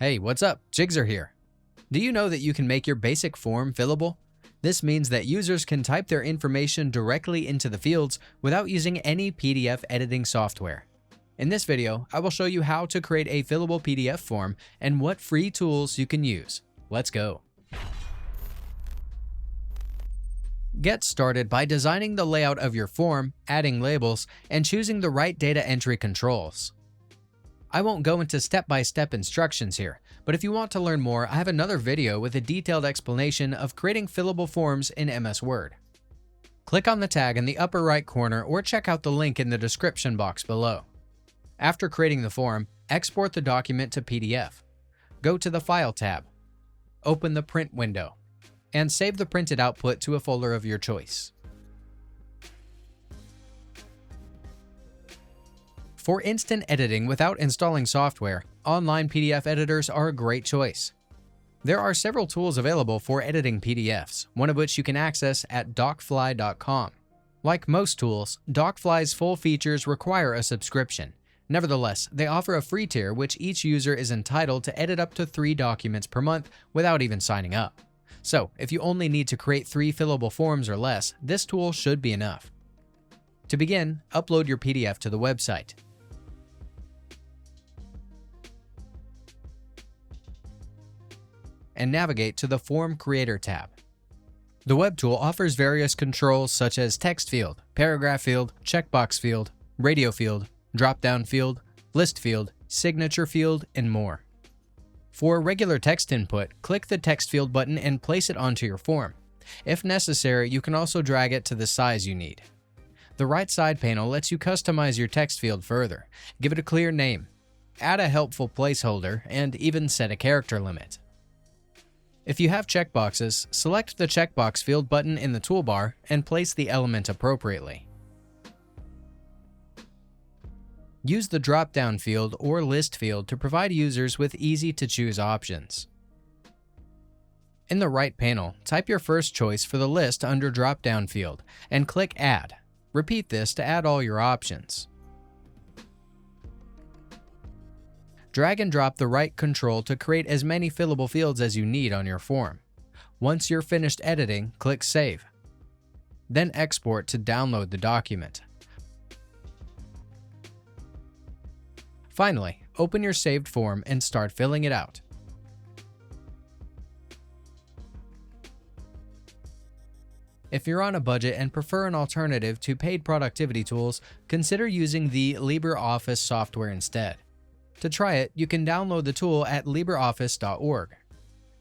Hey, what's up? Jigzer here. Do you know that you can make your basic form fillable? This means that users can type their information directly into the fields without using any PDF editing software. In this video, I will show you how to create a fillable PDF form and what free tools you can use. Let's go. Get started by designing the layout of your form, adding labels, and choosing the right data entry controls. I won't go into step-by-step instructions here, but if you want to learn more, I have another video with a detailed explanation of creating fillable forms in MS Word. Click on the tag in the upper right corner or check out the link in the description box below. After creating the form, export the document to PDF. Go to the File tab, open the Print window, and save the printed output to a folder of your choice. For instant editing without installing software, online PDF editors are a great choice. There are several tools available for editing PDFs, one of which you can access at DocFly.com. Like most tools, DocFly's full features require a subscription. Nevertheless, they offer a free tier which each user is entitled to edit up to 3 documents per month without even signing up. So, if you only need to create 3 fillable forms or less, this tool should be enough. To begin, upload your PDF to the website. And navigate to the Form Creator tab. The web tool offers various controls such as text field, paragraph field, checkbox field, radio field, drop-down field, list field, signature field, and more. For regular text input, click the text field button and place it onto your form. If necessary, you can also drag it to the size you need. The right side panel lets you customize your text field further, give it a clear name, add a helpful placeholder, and even set a character limit. If you have checkboxes, select the checkbox field button in the toolbar and place the element appropriately. Use the drop-down field or list field to provide users with easy-to-choose options. In the right panel, type your first choice for the list under drop-down field and click Add. Repeat this to add all your options. Drag and drop the right control to create as many fillable fields as you need on your form. Once you're finished editing, click Save. Then export to download the document. Finally, open your saved form and start filling it out. If you're on a budget and prefer an alternative to paid productivity tools, consider using the LibreOffice software instead. To try it, you can download the tool at LibreOffice.org.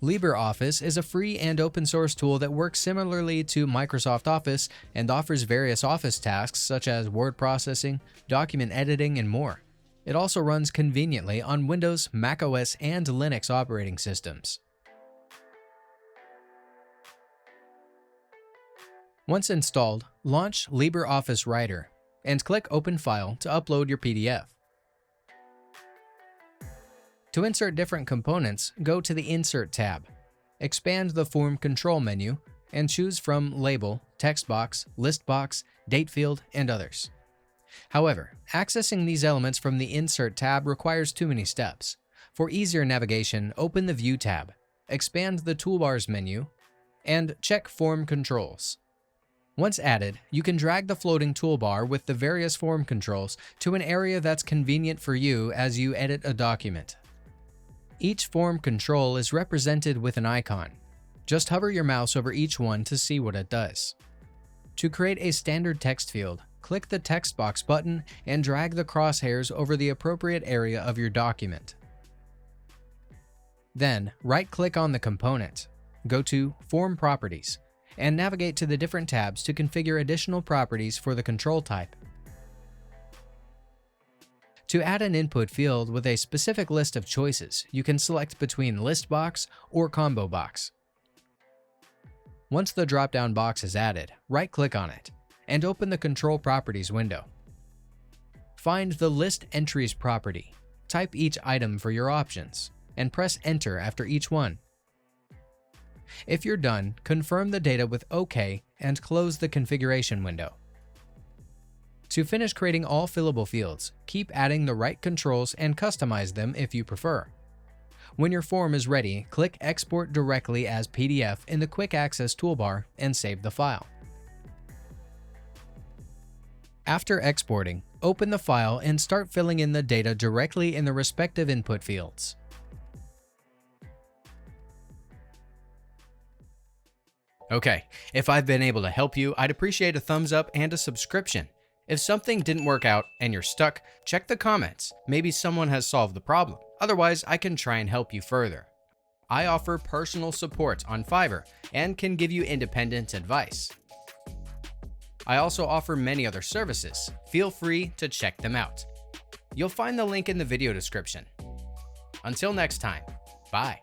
LibreOffice is a free and open source tool that works similarly to Microsoft Office and offers various Office tasks such as word processing, document editing, and more. It also runs conveniently on Windows, macOS, and Linux operating systems. Once installed, launch LibreOffice Writer and click Open File to upload your PDF. To insert different components, go to the Insert tab. Expand the Form Control menu and choose from Label, Text Box, List Box, Date Field, and others. However, accessing these elements from the Insert tab requires too many steps. For easier navigation, open the View tab, expand the Toolbars menu, and check Form Controls. Once added, you can drag the floating toolbar with the various form controls to an area that's convenient for you as you edit a document. Each form control is represented with an icon. Just hover your mouse over each one to see what it does. To create a standard text field, click the text box button and drag the crosshairs over the appropriate area of your document. Then, right-click on the component, go to Form Properties, and navigate to the different tabs to configure additional properties for the control type. To add an input field with a specific list of choices, you can select between List Box or Combo Box. Once the drop-down box is added, right-click on it and open the Control Properties window. Find the List Entries property, type each item for your options, and press Enter after each one. If you're done, confirm the data with OK and close the configuration window. To finish creating all fillable fields, keep adding the right controls and customize them if you prefer. When your form is ready, click Export directly as PDF in the Quick Access toolbar and save the file. After exporting, open the file and start filling in the data directly in the respective input fields. Okay, if I've been able to help you, I'd appreciate a thumbs up and a subscription. If something didn't work out and you're stuck, check the comments. Maybe someone has solved the problem. Otherwise, I can try and help you further. I offer personal support on Fiverr and can give you independent advice. I also offer many other services. Feel free to check them out. You'll find the link in the video description. Until next time, bye.